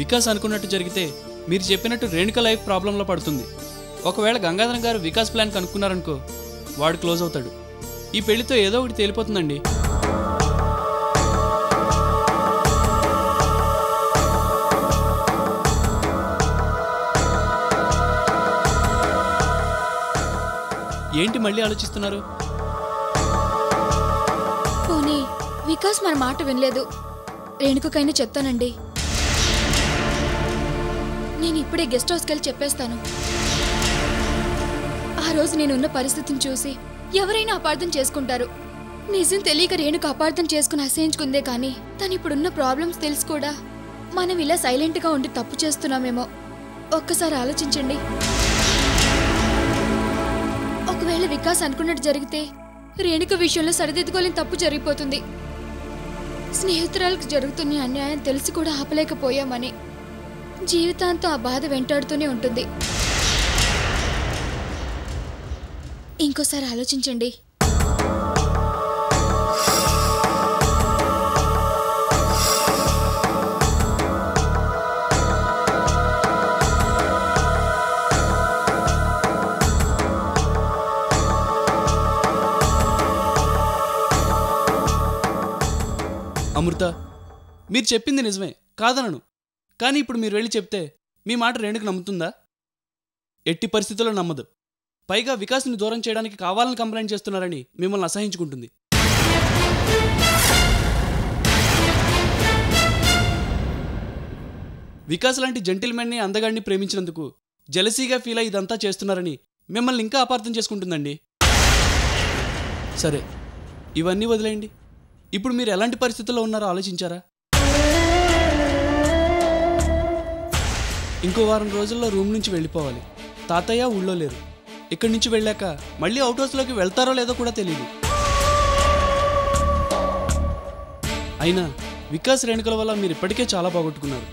వికాస్ అనుకున్నట్టు జరిగితే మీరు చెప్పినట్టు రేణుక లైఫ్ ప్రాబ్లంలో పడుతుంది. ఒకవేళ గంగాధరం గారు వికాస్ ప్లాన్ కనుక్కున్నారనుకో, వాడు క్లోజ్ అవుతాడు. ఈ పెళ్లితో ఏదో ఒకటి తేలిపోతుందండి. ఏంటి మళ్ళీ ఆలోచిస్తున్నారు? పోనీ వికాస్ మన మాట వినలేదు, రేణుకకైనా చెప్తానండి. నేను ఇప్పుడే గెస్ట్ హౌస్కి వెళ్ళి చెప్పేస్తాను. ఆ రోజు నేనున్న పరిస్థితిని చూసి ఎవరైనా అపార్థం చేసుకుంటారు. నిజం తెలియక రేణుక అపార్థం చేసుకుని అసహించుకుందే కానీ తను ఇప్పుడున్న ప్రాబ్లమ్స్ తెలిసి కూడా మనం ఇలా సైలెంట్గా ఉండి తప్పు చేస్తున్నామేమో. ఒక్కసారి ఆలోచించండి. ఒకవేళ వికాస్ అనుకున్నట్టు జరిగితే రేణుక విషయంలో సరిదిద్దుకోలేని తప్పు జరిగిపోతుంది. స్నేహితురాలకు జరుగుతున్న అన్యాయం తెలిసి కూడా ఆపలేకపోయామని జీవితాంతం ఆ బాధ వెంటాడుతూనే ఉంటుంది. ఇంకోసారి ఆలోచించండి. అమృత, మీరు చెప్పింది నిజమే, కాదనను. కానీ ఇప్పుడు మీరు వెళ్ళి చెప్తే మీ మాట రేణుకు నమ్ముతుందా? ఎట్టి పరిస్థితుల్లో నమ్మదు. పైగా వికాస్ని దూరం చేయడానికి కావాలని కంప్లైంట్ చేస్తున్నారని మిమ్మల్ని అసహించుకుంటుంది. వికాస్ లాంటి జెంటిల్మెన్ని అందగాడిని ప్రేమించినందుకు జెలసీగా ఫీల్ అయ్యి ఇదంతా చేస్తున్నారని మిమ్మల్ని ఇంకా అపార్థం చేసుకుంటుందండి. సరే, ఇవన్నీ వదిలేయండి. ఇప్పుడు మీరు ఎలాంటి పరిస్థితుల్లో ఉన్నారో ఆలోచించారా? ఇంకో వారం రోజుల్లో రూమ్ నుంచి వెళ్ళిపోవాలి. తాతయ్య ఊళ్ళో లేరు. ఇక్కడి నుంచి వెళ్ళాక మళ్ళీ అవుట్ హౌస్లోకి వెళ్తారో లేదో కూడా తెలియదు. అయినా వికాస్ రేణుకల వల్ల మీరు ఇప్పటికే చాలా బాగొట్టుకున్నారు.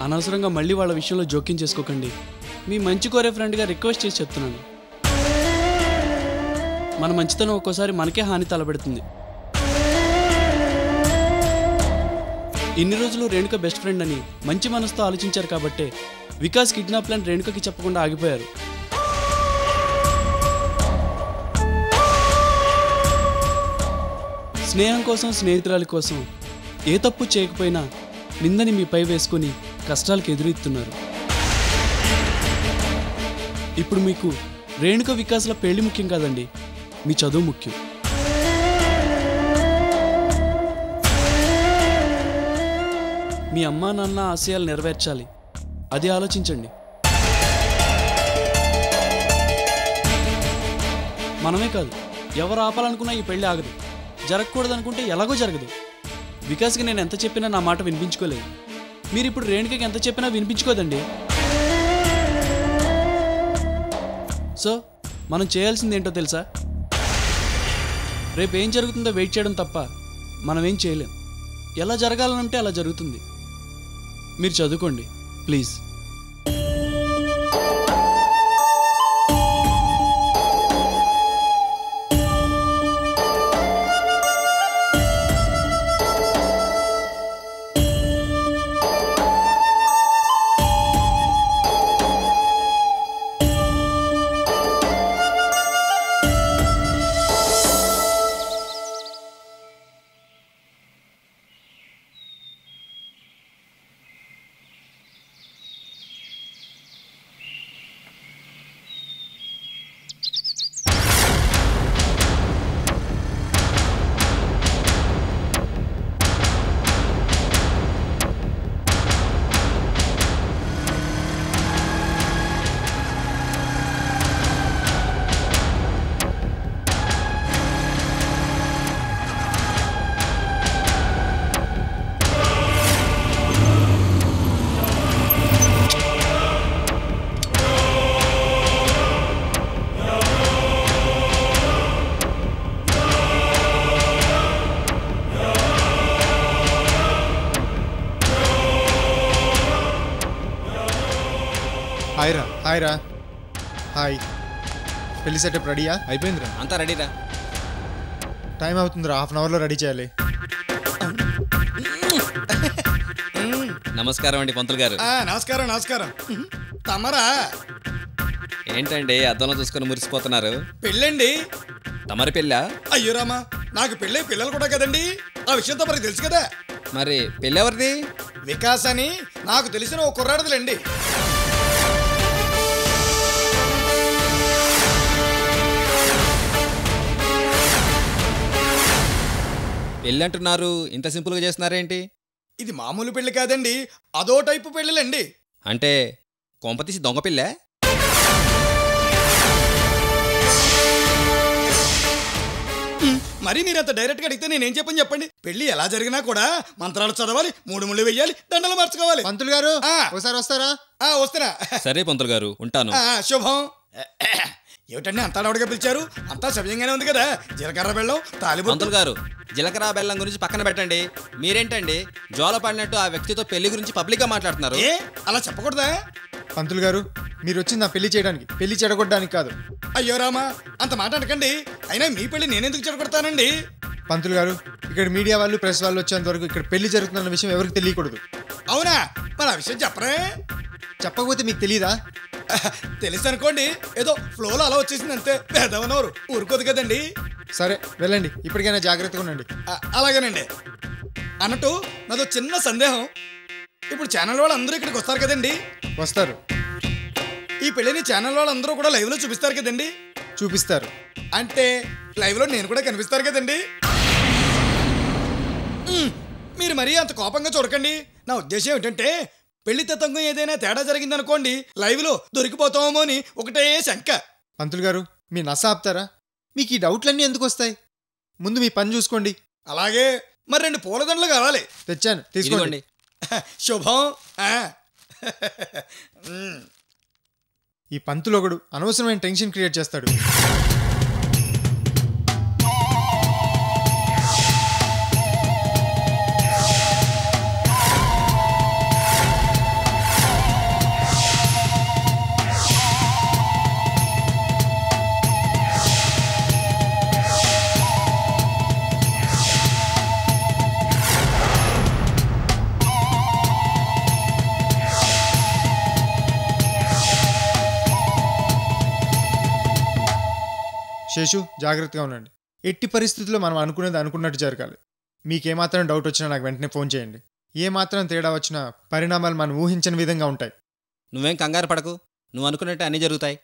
అనవసరంగా మళ్ళీ వాళ్ళ విషయంలో జోక్యం చేసుకోకండి. మీ మంచి కోరే ఫ్రెండ్గా రిక్వెస్ట్ చేసి చెప్తున్నాను. మన మంచితనం ఒక్కోసారి మనకే హాని తలబెడుతుంది. ఇన్ని రోజులు రేణుక బెస్ట్ ఫ్రెండ్ అని మంచి మనసుతో ఆలోచించారు కాబట్టే వికాస్ కిడ్నాప్ ప్లాన్ రేణుకకి చెప్పకుండా ఆగిపోయారు. స్నేహం కోసం, స్నేహితురాలి కోసం ఏ తప్పు చేయకపోయినా నిందని మీపై వేసుకుని కష్టాలకు ఎదురెత్తున్నారు. ఇప్పుడు మీకు రేణుక వికాస్ల పెళ్లి ముఖ్యం కాదండి, మీ చదువు ముఖ్యం. మీ అమ్మా నాన్న ఆశయాలు నెరవేర్చాలి, అది ఆలోచించండి. మనమే కాదు, ఎవరు ఆపాలనుకున్నా ఈ పెళ్ళి ఆగదు. జరగకూడదనుకుంటే ఎలాగో జరగదు. వికాస్కి నేను ఎంత చెప్పినా నా మాట వినిపించుకోలేదు. మీరు ఇప్పుడు రేణుకకి ఎంత చెప్పినా వినిపించుకోదండి. సో మనం చేయాల్సింది ఏంటో తెలుసా? రేపు ఏం జరుగుతుందో వెయిట్ చేయడం తప్ప మనం ఏం చేయలేం. ఎలా జరగాలనంటే అలా జరుగుతుంది. మీరు చదువుకోండి ప్లీజ్. హాయ్ రా. హాయ్. పెళ్లి సెటప్ రెడీయా? అయిపోయిందిరా, అంతా రెడీరా. టైం అవుతుందిరా, హాఫ్ అన్ అవర్లో రెడీ చేయాలి. నమస్కారం అండి పంతులు గారు. నమస్కారం నమస్కారం. తమరా ఏంటండి అద్దంలో చూసుకొని మురిసిపోతున్నారు? పెళ్ళండి. తమరి పెళ్ళా? అయ్యో రామా, నాకు పెళ్ళే పిల్లలు కూడా కదండి. ఆ విషయం తమరికి తెలుసు కదా. మరి పెళ్ళి ఎవరిది? వికాస్ అని నాకు తెలిసిన ఓ కుర్రాడదులేండి. పెళ్ళి అంటున్నారు, ఇంత సింపుల్గా చేస్తున్నారేంటి? ఇది మామూలు పెళ్లి కాదండి, అదో టైపు పెళ్ళిలండి. అంటే కొంపతీసి దొంగ పెళ్ళే? మరి మీరు అంత డైరెక్ట్గా అడిగితే నేనేం చెప్పండి. పెళ్లి ఎలా జరిగినా కూడా మంత్రాలు చదవాలి, 3 ముళ్ళు వెయ్యాలి, దండలు మార్చుకోవాలి. పంతులు గారు ఒకసారి వస్తారా? వస్తున్నా. సరే పంతులు గారు, ఉంటాను. శుభం. ఏమిటండి అంతా అడవడిగా పిలిచారు? అంతా సవ్యంగానే ఉంది కదా. జీలకర్ర బెల్లం తాలిబొట్టు. పంతులు గారు, జీలకర్ర బెల్లం గురించి పక్కన పెట్టండి. మీరేంటండి జోల పడినట్టు ఆ వ్యక్తితో పెళ్లి గురించి పబ్లిక్గా మాట్లాడుతున్నారు? అలా చెప్పకూడదా? పంతులు గారు, మీరు వచ్చింది నా పెళ్లి చేయడానికి, పెళ్లి చెడగొట్టడానికి కాదు. అయ్యో రామా, అంత మాట అనకండి. అయినా మీ పెళ్లి నేనెందుకు చెడగొడతానండి? పంతులు గారు, ఇక్కడ మీడియా వాళ్ళు, ప్రెస్ వాళ్ళు వచ్చేంత వరకు ఇక్కడ పెళ్లి జరుగుతున్న విషయం ఎవరికి తెలియకూడదు. అవునా? మరి ఆ విషయం చెప్పరే. చెప్పకపోతే మీకు తెలీదా? తెలుసు అనుకోండి, ఏదో ఫ్లోలో అలా వచ్చేసింది అంతే. పెదవనవరు ఊరుకోదు కదండి. సరే వెళ్ళండి, ఇప్పటికైనా జాగ్రత్తగా ఉండండి. అలాగేనండి. అన్నట్టు నాదో చిన్న సందేహం. ఇప్పుడు ఛానల్ వాళ్ళు అందరూ ఇక్కడికి వస్తారు కదండి. వస్తారు. ఈ పెళ్లిని ఛానల్ వాళ్ళు అందరూ కూడా లైవ్లో చూపిస్తారు కదండి. చూపిస్తారు. అంటే లైవ్లో నేను కూడా కనిపిస్తారు కదండి. మీరు మరీ అంత కోపంగా చూడకండి. నా ఉద్దేశం ఏమిటంటే, పెళ్లి తతంగం ఏదైనా తేడా జరిగిందనుకోండి, లైవ్లో దొరికిపోతామో అని ఒకటే శంక. పంతులు గారు, మీ నస ఆపుతారా? మీకు ఈ డౌట్లన్నీ ఎందుకు వస్తాయి? ముందు మీ పని చూసుకోండి. అలాగే. మరి 2 పూలదండలు కావాలి. తెచ్చాను, తీసుకోండి. శుభం. ఈ పంతులు ఒకడు అనవసరమైన టెన్షన్ క్రియేట్ చేస్తాడు. శేషు, జాగ్రత్తగా ఉండండి. ఎట్టి పరిస్థితుల్లో మనం అనుకునేది అనుకున్నట్టు జరగాలి. మీకేమాత్రం డౌట్ వచ్చినా నాకు వెంటనే ఫోన్ చేయండి. ఏమాత్రం తేడా వచ్చినా పరిణామాలు మనం ఊహించని విధంగా ఉంటాయి. నువ్వేం కంగారు పడకు, నువ్వు అనుకున్నట్టు అన్నీ జరుగుతాయి.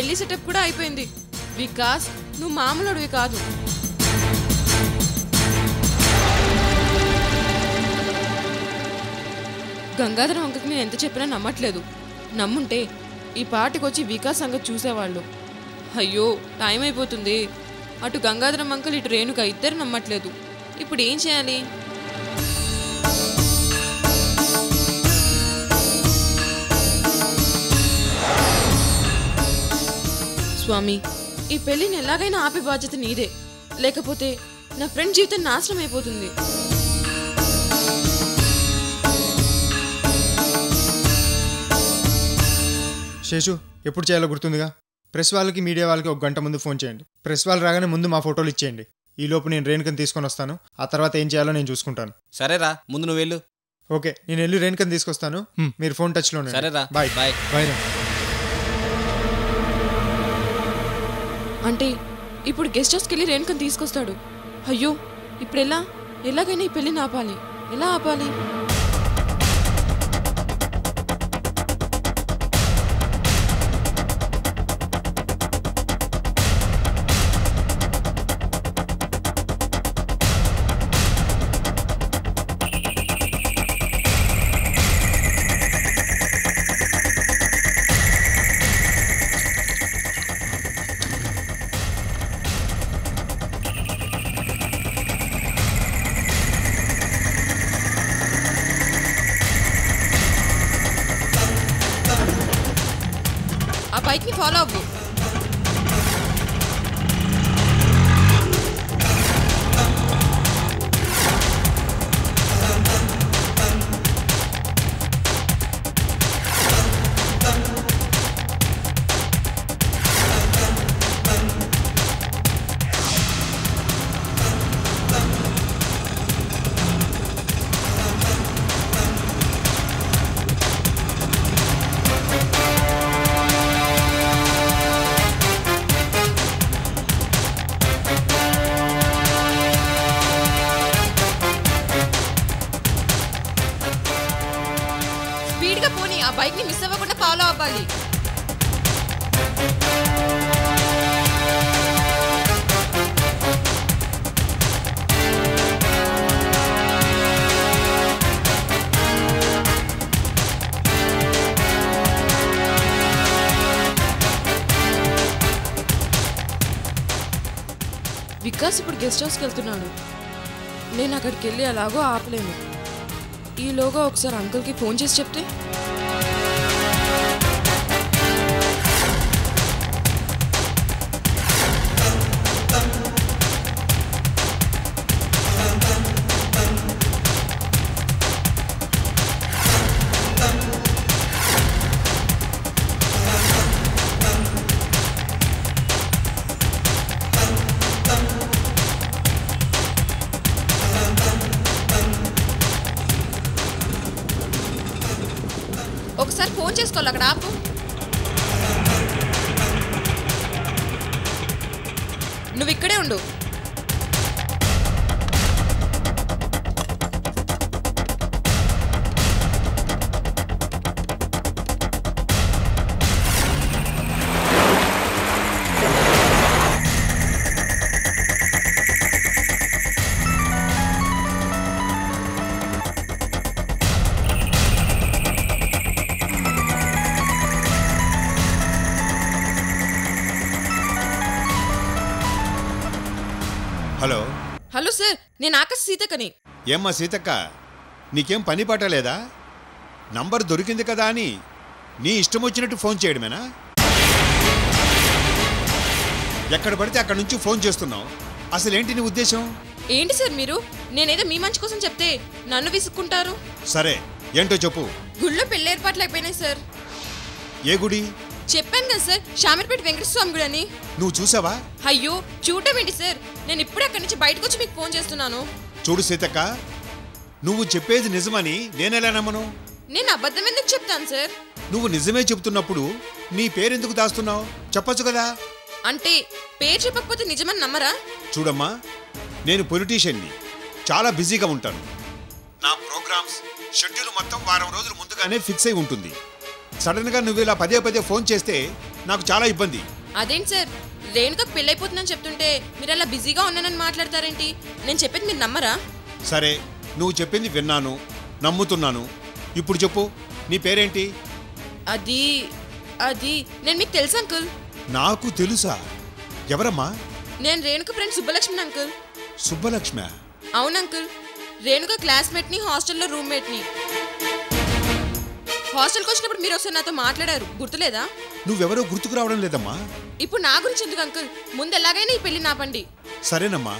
పెళ్లి సెటప్ కూడా అయిపోయింది. వికాస్, నువ్వు మామూలుడివి కాదు. గంగాధరం అంకకి నేను ఎంత చెప్పినా నమ్మట్లేదు. నమ్ముంటే ఈ పార్టీకి వచ్చి వికాస్ సంగతి చూసేవాళ్ళు. అయ్యో, టైం అయిపోతుంది. అటు గంగాధరం అంకల్, ఇటు రేణుక ఇద్దరు నమ్మట్లేదు. ఇప్పుడు ఏం చేయాలి? స్వామి, ఈ పెళ్లిని ఎలాగైనా ఆపే బాధ్యత నీదే. లేకపోతే నా ఫ్రెండ్ జీవితం నాశనం అయిపోతుంది. శేషు, ఎప్పుడు చేయాలో గుర్తుందిగా. ప్రెస్ వాళ్ళకి మీడియా వాళ్ళకి 1 గంట ముందు ఫోన్ చేయండి. ప్రెస్ వాళ్ళు రాగానే ముందు మా ఫోటోలు ఇచ్చేయండి. ఈలోపు నేను రేణుకని తీసుకొని వస్తాను. ఆ తర్వాత ఏం చేయాలో నేను చూసుకుంటాను. సరేరా, ముందు నువ్వు వెళ్ళు. ఓకే, నేను వెళ్ళి రేణుకని తీసుకొస్తాను. మీరు ఫోన్ టచ్లో. సరేరా, బాయ్ బాయ్. బాయ్. అంటే ఇప్పుడు గెస్ట్ హౌస్కి వెళ్ళి రేణుకని తీసుకొస్తాడు. అయ్యో, ఇప్పుడు ఎలాగైనా ఈ పెళ్లిని ఆపాలి. ఎలా ఆపాలి? ఆ బైక్ని ఫాలో అవ్వు. స్పీడ్గా పోనీ, ఆ బైక్ని మిస్ అవ్వకుండా ఫాలో అవ్వాలి. వికాస్ ఇప్పుడు గెస్ట్ హౌస్కి వెళ్తున్నాడు. నేను అక్కడికి వెళ్ళి అలాగో ఆపలేను. ఈలోగా ఒకసారి అంకుల్కి ఫోన్ చేసి చెప్తే. ఒకసారి ఫోన్ చేసుకోవాలి. అక్కడ ఆపు. నువ్వు ఇక్కడే ఉండు. హలో హలో సార్, నేను ఆకాశ్ సీతకని. ఏమ్మా సీతక్క, నీకేం పని పాట లేదా? నంబర్ దొరికింది కదా అని నీ ఇష్టం వచ్చినట్టు ఫోన్ చేయడమేనా? ఎక్కడ పడితే అక్కడ నుంచి ఫోన్ చేస్తున్నావు. అసలేంటి నీ ఉద్దేశం? ఏంటి సార్ మీరు? నేనేదో మీ మంచి కోసం చెప్తే నన్ను విసుక్కుంటారు. సరే, ఏంటో చెప్పు. గుళ్ళో పెళ్లి ఏర్పాట్లు అయిపోయినాయి సార్. ఏ గుడి? చెప్పాను కదా సార్, షామీర్పేట వెంకటేశ్వర స్వామి గుడి అని. నువ్వు చూసావా? అయ్యో, చూడటం ఏంటి సార్? నేను ఇప్పుడే అక్కడి నుంచి బయటకు వచ్చి మీకు ఫోన్ చేస్తున్నాను. చూడు సీతక్క, నువ్వు చెప్పేది నిజమని నేనెలా నమ్మను? నేను అబద్ధం ఎందుకు చెప్తాను సార్? నువ్వు నిజమే చెప్తున్నప్పుడు నీ పేరెందుకు దాస్తున్నావు? చెప్పొచ్చు కదా. అంటే పేరు చెప్పకపోతే నిజమని నమ్మరా? చూడమ్మా, నేను పొలిటీషియన్ని, చాలా బిజీగా ఉంటాను. నా ప్రోగ్రామ్స్ షెడ్యూల్ మొత్తం వారం రోజులు ముందుగానే ఫిక్స్ అయి ఉంటుంది. సడన్గా నువ్వు ఇలా పదే పదే ఫోన్ చేస్తే నాకు చాలా ఇబ్బంది. అదేంటి సార్, రేణుకకు పెళ్ళైపోతుందని చెప్తుంటే మీరు అలా బిజీగా ఉన్నానని మాట్లాడతారేంటి? నేను చెప్పేది మీరు నమ్మరా? సరే, నువ్వు చెప్పింది విన్నాను, నమ్ముతున్నాను. ఇప్పుడు చెప్పు, నీ పేరేంటి? అది అది నేను మీకు తెలుసు అంకుల్. నాకు తెలుసా? ఎవరమ్మా? నేను రేణుక ఫ్రెండ్ సుబ్బలక్ష్మి అంకుల్. సుబ్బలక్ష్మి? అవును అంకుల్, రేణుక క్లాస్మేట్ని, హాస్టల్లో రూమ్మేట్ని. హాస్టల్కి వచ్చినప్పుడు మీరు ఒకసారి నాతో మాట్లాడారు, గుర్తులేదా? నువ్వెవరో గుర్తుకు రావడం లేదమ్మా. ఇప్పుడు నా గురించి ఎందుకు అంకుల్? ముందు ఎలాగైనా ఈ పెళ్లి నాపండి. సరేనమ్మా,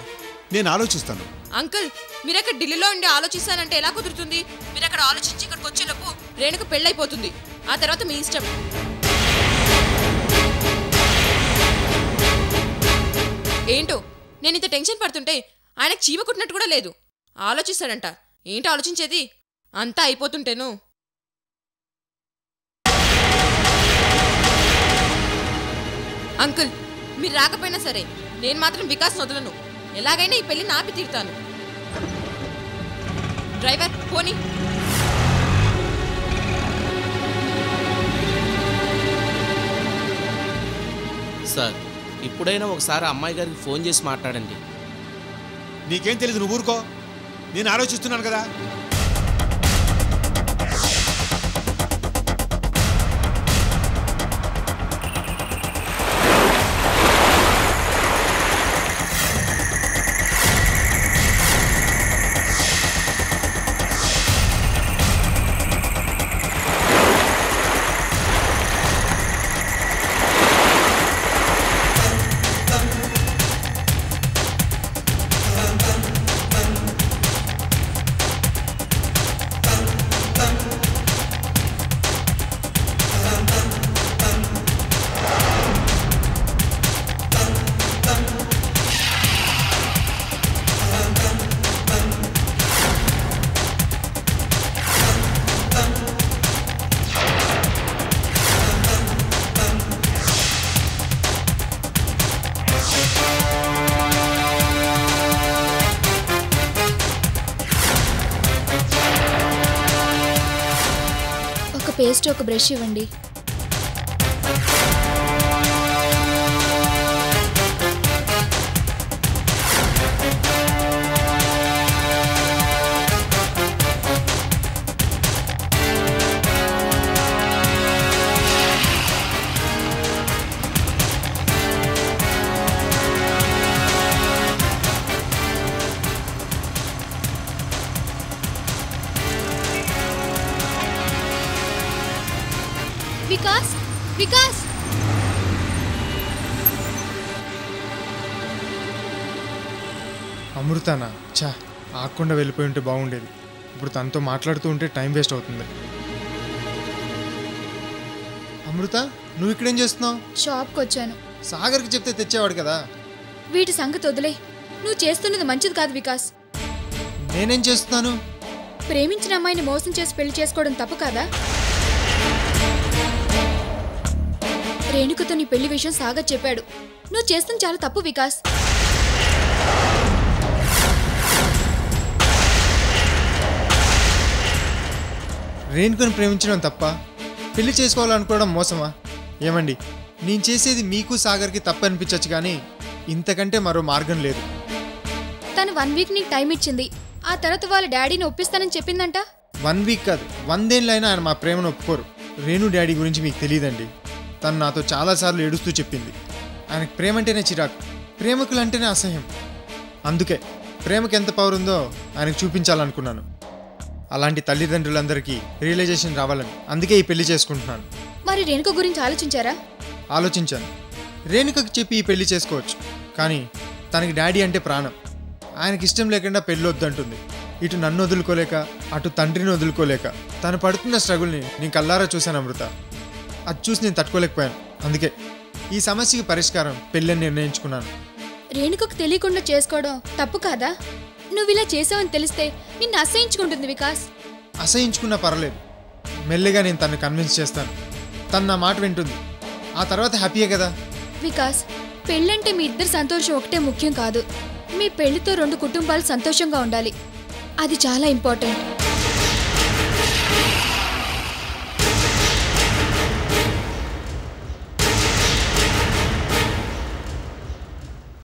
నేను ఆలోచిస్తాను. అంకుల్, మీరు అక్కడ ఢిల్లీలో ఉండి ఆలోచిస్తానంటే ఎలా కుదురుతుంది? మీరు అక్కడ ఆలోచించి ఇక్కడికి వచ్చేలోపు రేణుక పెళ్ళైపోతుంది. ఆ తర్వాత మీ ఇష్టం. ఏంటో నేను ఇంత టెన్షన్ పడుతుంటే ఆయనకు చీమ కుట్టినట్టు కూడా లేదు. ఆలోచిస్తాడంట. ఏంటి ఆలోచించేది? అంతా అయిపోతుంటేను. అంకుల్, మీరు రాకపోయినా సరే నేను మాత్రం వికాస్ వదలను. ఎలాగైనా ఈ పెళ్లి నాపి తీరుతాను. డ్రైవర్ పోనీ. సార్, ఇప్పుడైనా ఒకసారి అమ్మాయి గారికి ఫోన్ చేసి మాట్లాడండి. నీకేం తెలీదు, నువ్వు ఊరుకో. నేను ఆలోచిస్తున్నాను కదా. పేస్ట్, ఒక బ్రష్ ఇవ్వండి. వికాస్, వికాస్! అమృతానా? చా, ఆకుండా వెళ్ళిపోయి ఉంటే బాగుండేది. ఇప్పుడు తనతో మాట్లాడుతూ ఉంటే టైం వేస్ట్ అవుతుంది. అమృత, నువ్వు ఇక్కడేం చేస్తున్నావు? షాప్కి వచ్చాను. సాగర్కి చెప్తే తెచ్చేవాడు కదా. వీటి సంగతి వదిలే. నువ్వు చేస్తున్నది మంచిది కాదు వికాస్. నేనేం చేస్తున్నాను? ప్రేమించిన అమ్మాయిని మోసం చేసి పెళ్లి చేసుకోవడం తప్పు కాదా? రేణుకతో నీ పెళ్లి విషయం సాగర్ చెప్పాడు. నువ్వు చేస్తుంది చాలా తప్పు వికాస్. రేణుకను ప్రేమించడం తప్ప, పెళ్లి చేసుకోవాలనుకోవడం మోసమా? ఏమండి, నేను చేసేది మీకు సాగర్కి తప్పు అనిపించచ్చు, కానీ ఇంతకంటే మరో మార్గం లేదు. తను 1 వీక్ నీకు టైం ఇచ్చింది. ఆ తర్వాత వాళ్ళ డాడీని ఒప్పిస్తానని చెప్పిందంట. 1 వీక్ కాదు, 100 ఏళ్ళైనా ఆయన మా ప్రేమను ఒప్పుకోరు. రేణు డాడీ గురించి మీకు తెలియదండి. తను నాతో చాలాసార్లు ఏడుస్తూ చెప్పింది, ఆయనకు ప్రేమ అంటేనే చిరాకు, ప్రేమికులంటేనే అసహ్యం. అందుకే ప్రేమకి ఎంత పవర్ ఉందో ఆయనకు చూపించాలనుకున్నాను. అలాంటి తల్లిదండ్రులందరికీ రియలైజేషన్ రావాలని అందుకే ఈ పెళ్లి చేసుకుంటున్నాను. మరి రేణుక గురించి ఆలోచించారా? ఆలోచించాను. రేణుకకి చెప్పి ఈ పెళ్లి చేసుకోవచ్చు, కానీ తనకి డాడీ అంటే ప్రాణం. ఆయనకి ఇష్టం లేకుండా పెళ్ళి వద్దంటుంది. ఇటు నన్ను వదులుకోలేక, అటు తండ్రిని వదులుకోలేక తను పడుతున్న స్ట్రగుల్ని నేను కల్లారా చూశాను అమృత. అది చూసి నేను తట్టుకోలేకపోయాను. అందుకే ఈ సమస్యకి పరిష్కారం పెళ్ళని నిర్ణయించుకున్నాను. రేణుకకు తెలియకుండా చేసుకోవడం తప్పు కాదా? నువ్వు ఇలా చేసావని తెలిస్తే నిన్ను అసహించుకుంటుంది వికాస్. అసహించుకున్నా పర్లేదు, మెల్లిగా నేను తను కన్విన్స్ చేస్తాను. తను నా మాట వింటుంది, ఆ తర్వాత హ్యాపీయే కదా. వికాస్, పెళ్ళంటే మీ ఇద్దరు సంతోషం ఒకటే ముఖ్యం కాదు. మీ పెళ్లితో 2 కుటుంబాలు సంతోషంగా ఉండాలి. అది చాలా ఇంపార్టెంట్.